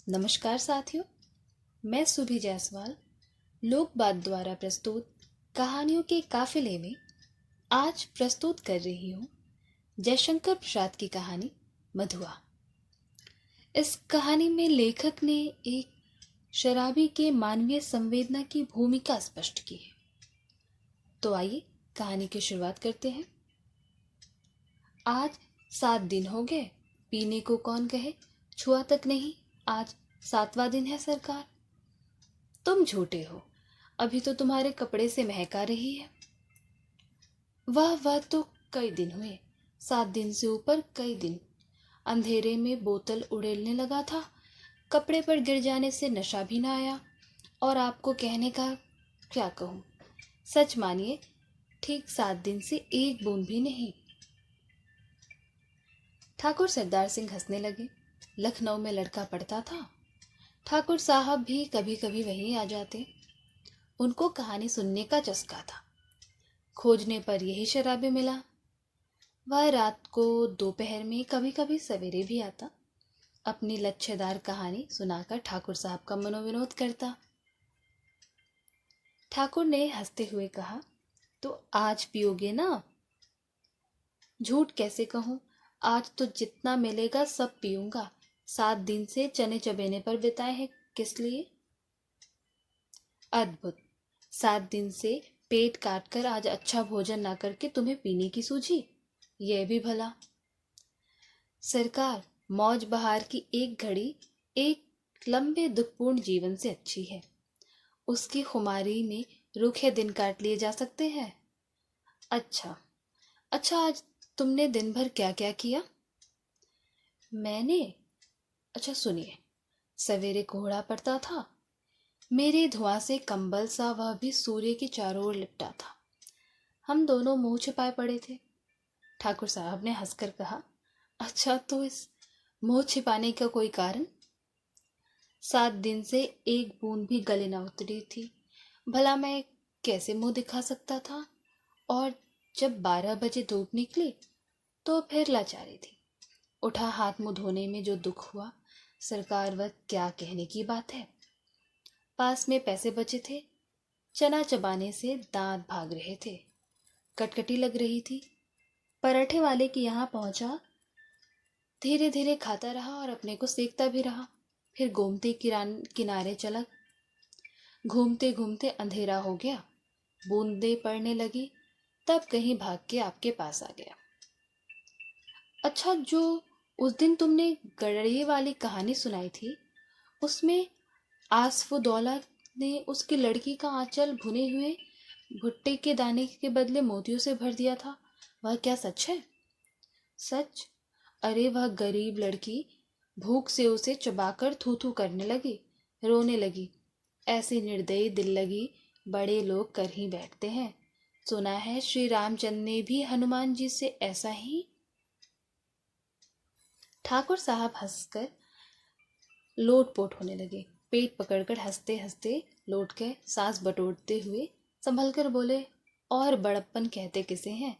नमस्कार साथियों, मैं सुभी जायसवाल लोक बात द्वारा प्रस्तुत कहानियों के काफिले में आज प्रस्तुत कर रही हूँ जयशंकर प्रसाद की कहानी मधुआ। इस कहानी में लेखक ने एक शराबी के मानवीय संवेदना की भूमिका स्पष्ट की है। तो आइए कहानी की शुरुआत करते हैं। आज 7 दिन हो गए, पीने को कौन कहे, छुआ तक नहीं, आज 7वां दिन है सरकार। तुम झूठे हो, अभी तो तुम्हारे कपड़े से महक आ रही है। वह तो कई दिन हुए, 7 दिन से ऊपर कई दिन। अंधेरे में बोतल उड़ेलने लगा था, कपड़े पर गिर जाने से नशा भी ना आया। और आपको कहने का क्या कहूँ, सच मानिए ठीक 7 दिन से एक बूंद भी नहीं। ठाकुर सरदार सिंह हंसने लगे। लखनऊ में लड़का पढ़ता था, ठाकुर साहब भी कभी कभी वहीं आ जाते। उनको कहानी सुनने का चस्का था। खोजने पर यही शराबी मिला। वह रात को, दोपहर में, कभी कभी सवेरे भी आता। अपनी लच्छेदार कहानी सुनाकर ठाकुर साहब का मनोविनोद करता। ठाकुर ने हंसते हुए कहा, तो आज पियोगे ना? झूठ कैसे कहूँ, आज तो जितना मिलेगा सब पीऊंगा। 7 दिन से चने चबेने पर बिताए हैं, किस लिए? अद्भुत, 7 दिन से पेट काट कर आज अच्छा भोजन ना करके तुम्हें पीने की सूझी। यह भी भला। सरकार, मौज बहार की एक घड़ी एक लंबे दुखपूर्ण जीवन से अच्छी है। उसकी खुमारी में रूखे दिन काट लिए जा सकते हैं। अच्छा अच्छा, आज तुमने दिन भर क्या क्या किया? मैंने? अच्छा सुनिए। सवेरे कोहरा पड़ता था, मेरे धुआं से कंबल सा वह भी सूर्य की चारों ओर लिपटा था। हम दोनों मुंह छिपाए पड़े थे। ठाकुर साहब ने हंसकर कहा, अच्छा, तो इस मुंह छिपाने का कोई कारण? 7 दिन से एक बूंद भी गले न उतरी थी, भला मैं कैसे मुंह दिखा सकता था? और जब 12 बजे धूप निकली तो फिर लाचारी थी। उठा हाथ मुंह धोने में जो दुख हुआ, सरकार, वह क्या कहने की बात है। पास में पैसे बचे थे, चना चबाने से दांत भाग रहे थे, कटकटी लग रही थी। पराठे वाले के यहाँ पहुंचा, धीरे धीरे खाता रहा और अपने को सेकता भी रहा। फिर गोमती किनारे चला। घूमते घूमते अंधेरा हो गया, बूंदें पड़ने लगी, तब कहीं भाग के आपके पास आ गया। अच्छा, जो उस दिन तुमने गड़रिये वाली कहानी सुनाई थी, उसमें आसफुदौला ने उसकी लड़की का आंचल भुने हुए भुट्टे के दाने के बदले मोतियों से भर दिया था, वह क्या सच है? सच? अरे वह गरीब लड़की भूख से उसे चबाकर थू थू करने लगी, रोने लगी। ऐसी निर्दयी दिल लगी बड़े लोग कर ही बैठते हैं। सुना है श्री रामचंद्र ने भी हनुमान जी से ऐसा ही। ठाकुर साहब हंसकर लोटपोट होने लगे। पेट पकड़कर हंसते हंसते लौट गए। सांस बटोरते हुए संभल कर बोले, और बड़प्पन कहते किसे हैं?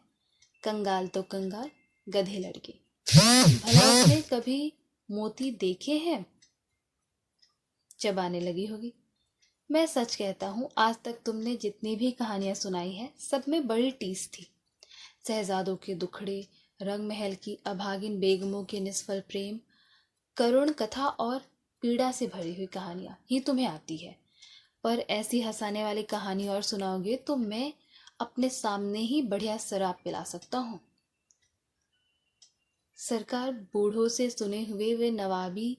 कंगाल तो कंगाल, गधे लड़की। भला उसने कभी मोती देखे हैं? चबाने लगी होगी। मैं सच कहता हूँ, आज तक तुमने जितनी भी कहानियां सुनाई है, सब में बड़ी टीस थी। शहजादों के दुखड़े, रंग महल की अभागिन बेगमों के निष्फल प्रेम, करुण कथा और पीड़ा से भरी हुई कहानियां ही तुम्हें आती है। पर ऐसी हंसाने वाली कहानी और सुनाओगे तो मैं अपने सामने ही बढ़िया शराब पिला सकता हूँ। सरकार, बूढ़ों से सुने हुए वे नवाबी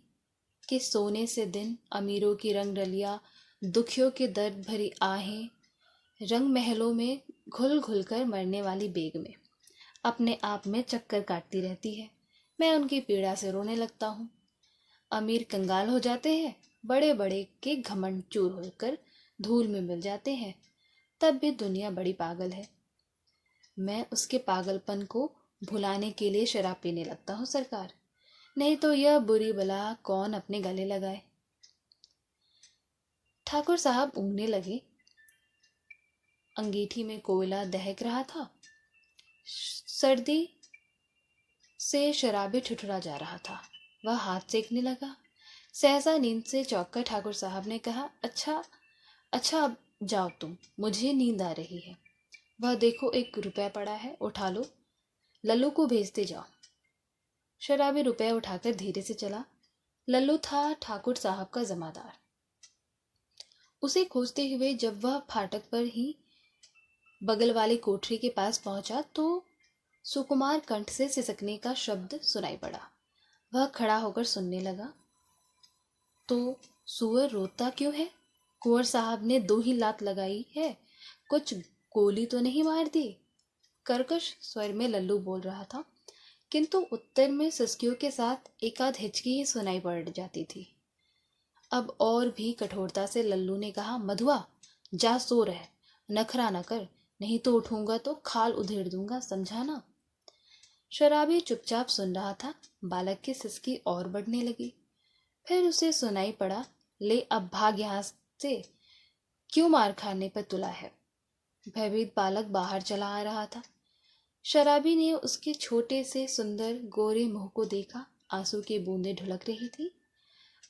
के सोने से दिन, अमीरों की रंग रलिया, दुखियों के दर्द भरी आहें, रंग महलों में घुल घुल कर मरने वाली बेगमें अपने आप में चक्कर काटती रहती है। मैं उनकी पीड़ा से रोने लगता हूँ। अमीर कंगाल हो जाते हैं, बड़े बड़े के घमंड चूर होकर धूल में मिल जाते हैं, तब भी दुनिया बड़ी पागल है। मैं उसके पागलपन को भुलाने के लिए शराब पीने लगता हूँ सरकार, नहीं तो यह बुरी बला कौन अपने गले लगाए। ठाकुर साहब ऊँघने लगे। अंगीठी में कोयला दहक रहा था। सर्दी से शराबी ठिठुरा जा रहा था। वह हाथ सेकने लगा। सहसा नींद से चौंककर ठाकुर साहब ने कहा, अच्छा अच्छा, अब जाओ तुम, मुझे नींद आ रही है। वह देखो, 1 रुपया पड़ा है, उठा लो, लल्लू को भेजते जाओ। शराबी रुपया उठाकर धीरे से चला। लल्लू था ठाकुर साहब का जमादार। उसे खोजते हुए जब वह फाटक पर ही बगल वाली कोठरी के पास पहुंचा तो सुकुमार कंठ से सिसकने का शब्द सुनाई पड़ा। वह खड़ा होकर सुनने लगा। तो सुअर रोता क्यों है? कुंवर साहब ने 2 ही लात लगाई है, कुछ गोली तो नहीं मार दी? कर्कश स्वर में लल्लू बोल रहा था, किंतु उत्तर में सिसकियों के साथ एकाध हिचकी ही सुनाई पड़ जाती थी। अब और भी कठोरता से लल्लू ने कहा, मधुआ, जा सो रह, नखरा न कर, नहीं तो उठूंगा तो खाल उधेड़ दूंगा, समझा ना? शराबी चुपचाप सुन रहा था। बालक की सिसकी और बढ़ने लगी। फिर उसे सुनाई पड़ा, ले अब भाग यहाँ से, क्यों मार खाने पर तुला है? भयभीत बालक बाहर चला आ रहा था। शराबी ने उसके छोटे से सुंदर गोरे मुंह को देखा। आंसू की बूंदें ढुलक रही थी।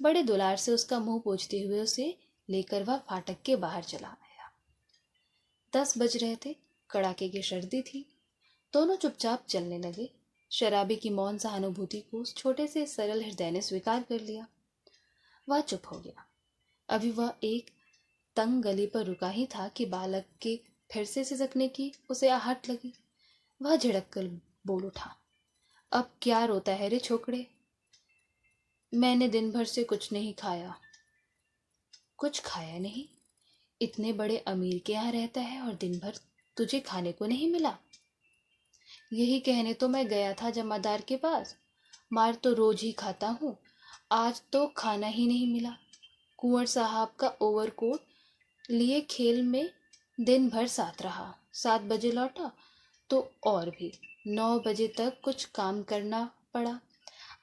बड़े दुलार से उसका मुंह पोंछते हुए उसे लेकर वह फाटक के बाहर चला आया। 10 बज रहे थे। कड़ाके की सर्दी थी। दोनों चुपचाप चलने लगे। शराबी की मौन सहानुभूति को उस छोटे से सरल हृदय ने स्वीकार कर लिया। वह चुप हो गया। अभी वह एक तंग गली पर रुका ही था कि बालक के फिर से सिसकने की उसे आहट लगी। वह झिड़क कर बोल उठा, अब क्या रोता है रे छोकरे? मैंने दिन भर से कुछ नहीं खाया। कुछ खाया नहीं? इतने बड़े अमीर के यहाँ रहता है और दिन भर तुझे खाने को नहीं मिला? यही कहने तो मैं गया था जमादार के पास। मार तो रोज ही खाता हूँ, आज तो खाना ही नहीं मिला। कुंवर साहब का ओवरकोट लिए खेल में दिन भर साथ रहा। 7 बजे लौटा तो और भी 9 बजे तक कुछ काम करना पड़ा।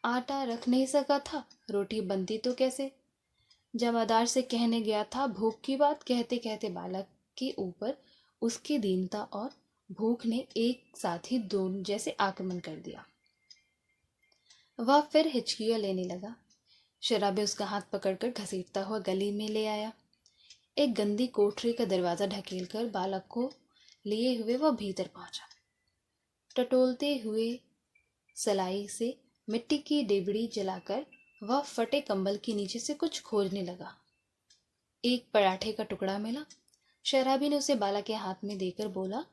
आटा रख नहीं सका था, रोटी बनती तो कैसे? जमादार से कहने गया था भूख की बात, कहते कहते बालक के ऊपर उसकी दीनता और भूख ने एक साथ ही दोनों जैसे आक्रमण कर दिया। वह फिर हिचकियां लेने लगा। शराबी उसका हाथ पकड़कर घसीटता हुआ गली में ले आया। एक गंदी कोठरी का दरवाजा ढकेलकर बालक को लिए हुए वह भीतर पहुंचा। टटोलते हुए सलाई से मिट्टी की डेबड़ी जलाकर वह फटे कंबल के नीचे से कुछ खोजने लगा। एक पराठे का टुकड़ा मिला। शराबी ने उसे बालक के हाथ में देकर बोला,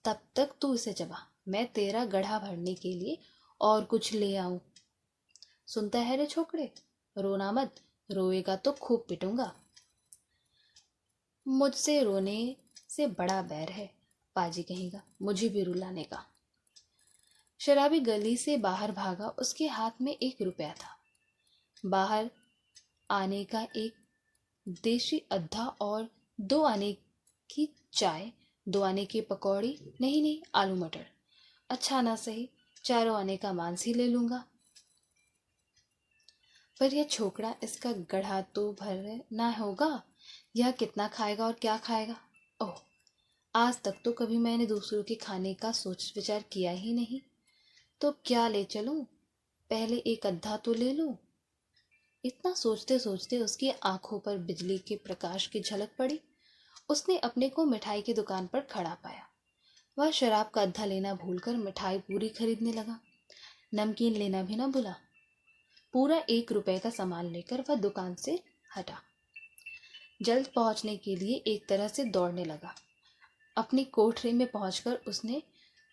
तब तक तू इसे चबा, मैं तेरा गड्ढा भरने के लिए और कुछ ले आऊं। सुनता है रे छोकरे? रोना मत, रोएगा तो खूब पिटूंगा। मुझसे रोने से बड़ा बैर है, पाजी कहेगा, मुझे भी रुलाने का। शराबी गली से बाहर भागा। उसके हाथ में 1 रुपया था। बाहर आने का एक देशी अद्धा और 2 आने की चाय, 2 आने की पकौड़ी, नहीं आलू मटर, अच्छा ना सही 4 आने का मांस ही ले लूंगा। पर यह छोकरा, इसका गड्ढा तो भर ना होगा। यह कितना खाएगा और क्या खाएगा? ओह, आज तक तो कभी मैंने दूसरों के खाने का सोच विचार किया ही नहीं। तो क्या ले चलूं? पहले एक अद्धा तो ले लूं। इतना सोचते सोचते उसकी आंखों पर बिजली के प्रकाश की झलक पड़ी। उसने अपने को मिठाई की दुकान पर खड़ा पाया। वह शराब का अद्धा लेना भूलकर मिठाई पूरी खरीदने लगा। नमकीन लेना भी ना भूला। पूरा 1 रुपए का सामान लेकर वह दुकान से हटा। जल्द पहुंचने के लिए एक तरह से दौड़ने लगा। अपनी कोठरी में पहुंचकर उसने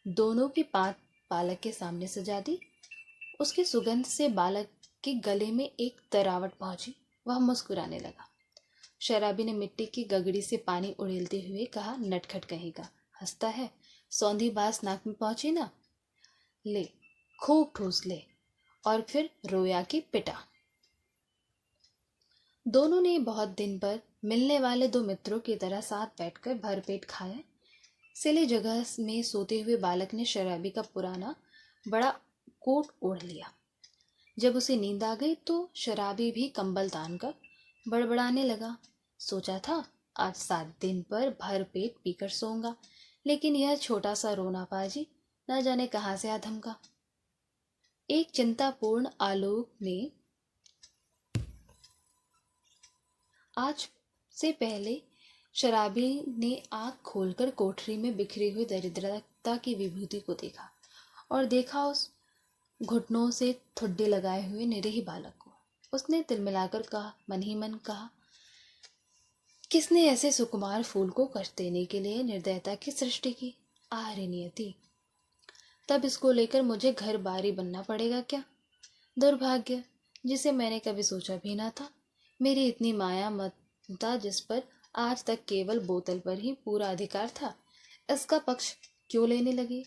दोनों की पात बालक के सामने सजा दी। उसकी सुगंध से बालक के गले में एक तरावट पहुंची। वह मुस्कुराने लगा। शराबी ने मिट्टी की गगड़ी से पानी उड़ेलते हुए कहा, नटखट कहेगा, हंसता है, सौंधी बास नाक में पहुंची ना, ले खूब ठूस ले। और फिर रोया की पिटा। दोनों ने बहुत दिन पर मिलने वाले 2 मित्रों की तरह साथ बैठकर भरपेट खाया। सिले जगह में सोते हुए बालक ने शराबी का पुराना बड़ा कोट ओढ़ लिया। जब उसे नींद आ गई तो शराबी भी कंबल तान कर बड़बड़ाने लगा। सोचा था आज 7 दिन पर भर पेट पीकर सोऊंगा, लेकिन यह छोटा सा रोना पाजी न जाने कहाँ से आ धमका। एक चिंतापूर्ण आलोक में आज से पहले शराबी ने आंख खोलकर कोठरी में बिखरी हुई दरिद्रता की विभूति को देखा और देखा उस घुटनों से ठुड्डे लगाए हुए निरीह बालक को। उसने तिलमिलाकर कहा, मन ही मन कहा, किसने ऐसे सुकुमार फूल को कष्ट देने के लिए निर्दयता की सृष्टि की? आहारी नियति, तब इसको लेकर मुझे घर बारी बनना पड़ेगा क्या? दुर्भाग्य, जिसे मैंने कभी सोचा भी ना था। मेरी इतनी माया ममता जिस पर आज तक केवल बोतल पर ही पूरा अधिकार था, इसका पक्ष क्यों लेने लगी?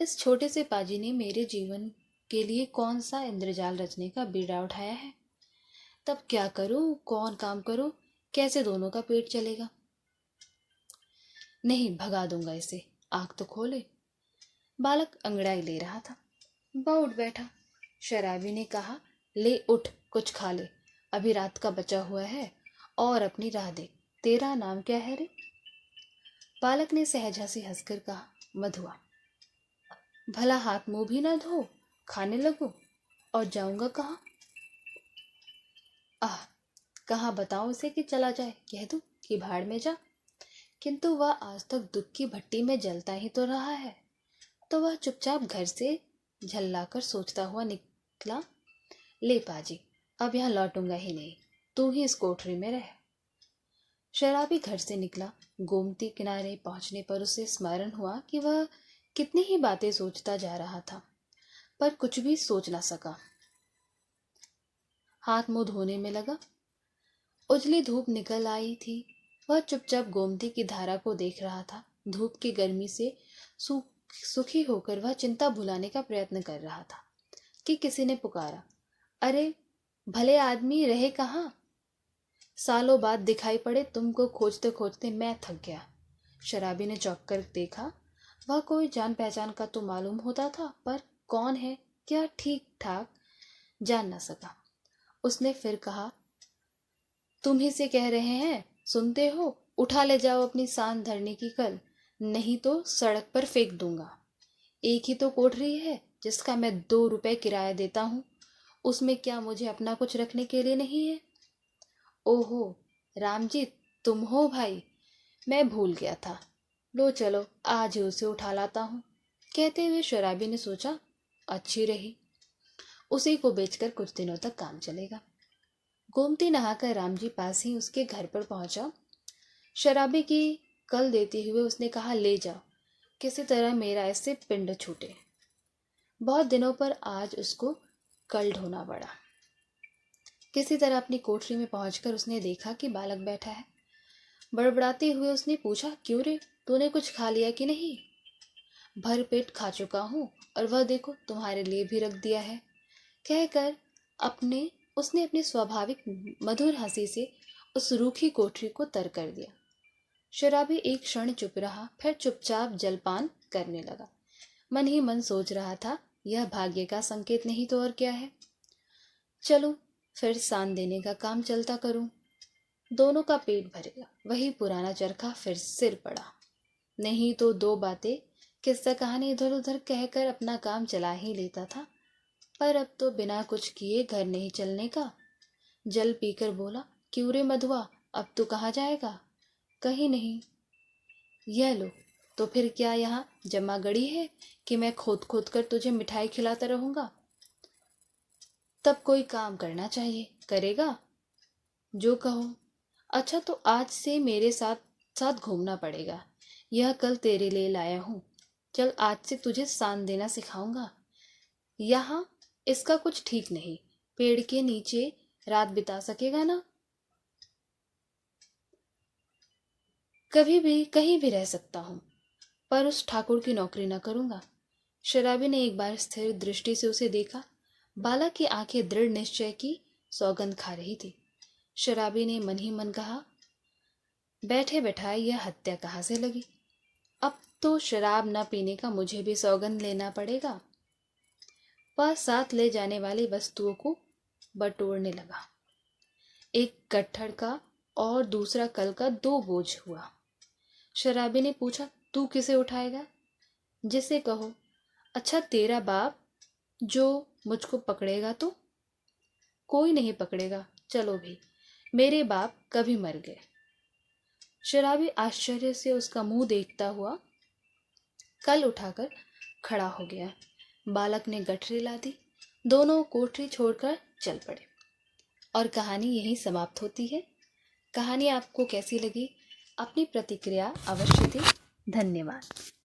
इस छोटे से पाजी ने मेरे जीवन के लिए कौन सा इंद्रजाल रचने का बीड़ा उठाया है? तब क्या करूं, कौन काम करूं, कैसे दोनों का पेट चलेगा? नहीं, भगा दूंगा इसे, आंख तो खोले। बालक अंगड़ाई ले रहा था। वह उठ बैठा। शराबी ने कहा, ले उठ, कुछ खा ले, अभी रात का बचा हुआ है, और अपनी राह देख। तेरा नाम क्या है रे? बालक ने सहज हंसी हंसकर कहा, मधुआ। भला हाथ मुंह भी ना धो खाने लगो, और जाऊंगा कहाँ? आह, कहाँ बताऊं उसे कि चला जाए, कह दूं कि भाड़ में जा? किंतु वह आज तक दुख की भट्टी में जलता ही तो रहा है। तो वह चुपचाप घर से झल्लाकर सोचता हुआ निकला, ले पाजी, अब यहाँ लौटूंगा ही नहीं, तू ही इस कोठरी में रह। शराबी घर से निकला। गोमती किनारे पहुंचने पर उसे स्मरण हुआ कि वह कितनी ही बातें सोचता जा रहा था, पर कुछ भी सोच ना सका। हाथ मुंह धोने में लगा। उजली धूप निकल आई थी। वह चुपचाप गोमती की धारा को देख रहा था। धूप की गर्मी से सुखी होकर वह चिंता भुलाने का प्रयत्न कर रहा था कि किसी ने पुकारा, अरे भले आदमी, रहे कहाँ? सालों बाद दिखाई पड़े, तुमको खोजते खोजते मैं थक गया। शराबी ने चौंक कर देखा। वह कोई जान पहचान का तो मालूम होता था, पर कौन है क्या ठीक ठाक जान न सका। उसने फिर कहा, तुम ही से कह रहे हैं, सुनते हो? उठा ले जाओ अपनी सांद धरने की कल, नहीं तो सड़क पर फेंक दूंगा। एक ही तो कोठरी है जिसका मैं 2 रुपए किराया देता हूँ, उसमें क्या मुझे अपना कुछ रखने के लिए नहीं है? ओहो राम जी, तुम हो भाई, मैं भूल गया था। लो चलो, आज ही उसे उठा लाता हूँ। कहते हुए शराबी ने सोचा, अच्छी रही, उसी को बेचकर कुछ दिनों तक काम चलेगा। गोमती नहाकर रामजी पास ही उसके घर पर पहुंचा। शराबी की कल देते हुए उसने कहा, ले जाओ, किसी तरह मेरा इससे पिंड छूटे। बहुत दिनों पर आज उसको कल ढोना पड़ा। किसी तरह अपनी कोठरी में पहुंचकर उसने देखा कि बालक बैठा है। बड़बड़ाते हुए उसने पूछा, क्यों रे, तूने कुछ खा लिया कि नहीं? भर पेट खा चुका हूँ, और वह देखो तुम्हारे लिए भी रख दिया है, कहकर उसने अपनी स्वाभाविक मधुर हंसी से उस रूखी कोठरी को तर कर दिया। शराबी एक क्षण चुप रहा, फिर चुपचाप जलपान करने लगा। मन ही मन सोच रहा था, यह भाग्य का संकेत नहीं तो और क्या है। चलो फिर सान देने का काम चलता करूं, दोनों का पेट भरेगा। वही पुराना चरखा फिर सिर पड़ा। नहीं तो 2 बातें किस्सा कहानी इधर उधर कहकर अपना काम चला ही लेता था, पर अब तो बिना कुछ किए घर नहीं चलने का। जल पीकर बोला, क्यों रे मधुआ, अब तू कहाँ जाएगा? कहीं नहीं। यह लो, तो फिर क्या यहाँ जमा गड़ी है कि मैं खोद खोद कर तुझे मिठाई खिलाता रहूंगा? तब कोई काम करना चाहिए, करेगा? जो कहो। अच्छा, तो आज से मेरे साथ साथ घूमना पड़ेगा। यह कल तेरे लिए लाया हूँ। चल, आज से तुझे सान देना सिखाऊंगा। यहाँ इसका कुछ ठीक नहीं, पेड़ के नीचे रात बिता सकेगा ना? कभी भी कहीं भी रह सकता हूँ, पर उस ठाकुर की नौकरी न करूंगा। शराबी ने एक बार स्थिर दृष्टि से उसे देखा। बालक की आंखें दृढ़ निश्चय की सौगंध खा रही थी। शराबी ने मन ही मन कहा, बैठे बैठाए यह हत्या कहाँ से लगी? अब तो शराब न पीने का मुझे भी सौगंध लेना पड़ेगा। वह साथ ले जाने वाली वस्तुओं को बटोरने लगा। एक गट्ठर का और दूसरा कल का 2 बोझ हुआ। शराबी ने पूछा, तू किसे उठाएगा? जिसे कहो। अच्छा, तेरा बाप जो मुझको पकड़ेगा तो? कोई नहीं पकड़ेगा, चलो भी, मेरे बाप कभी मर गए। शराबी आश्चर्य से उसका मुंह देखता हुआ कल उठाकर खड़ा हो गया। बालक ने गठरी ला दी। दोनों कोठरी छोड़कर चल पड़े और कहानी यहीं समाप्त होती है। कहानी आपको कैसी लगी? अपनी प्रतिक्रिया अवश्य दें। धन्यवाद।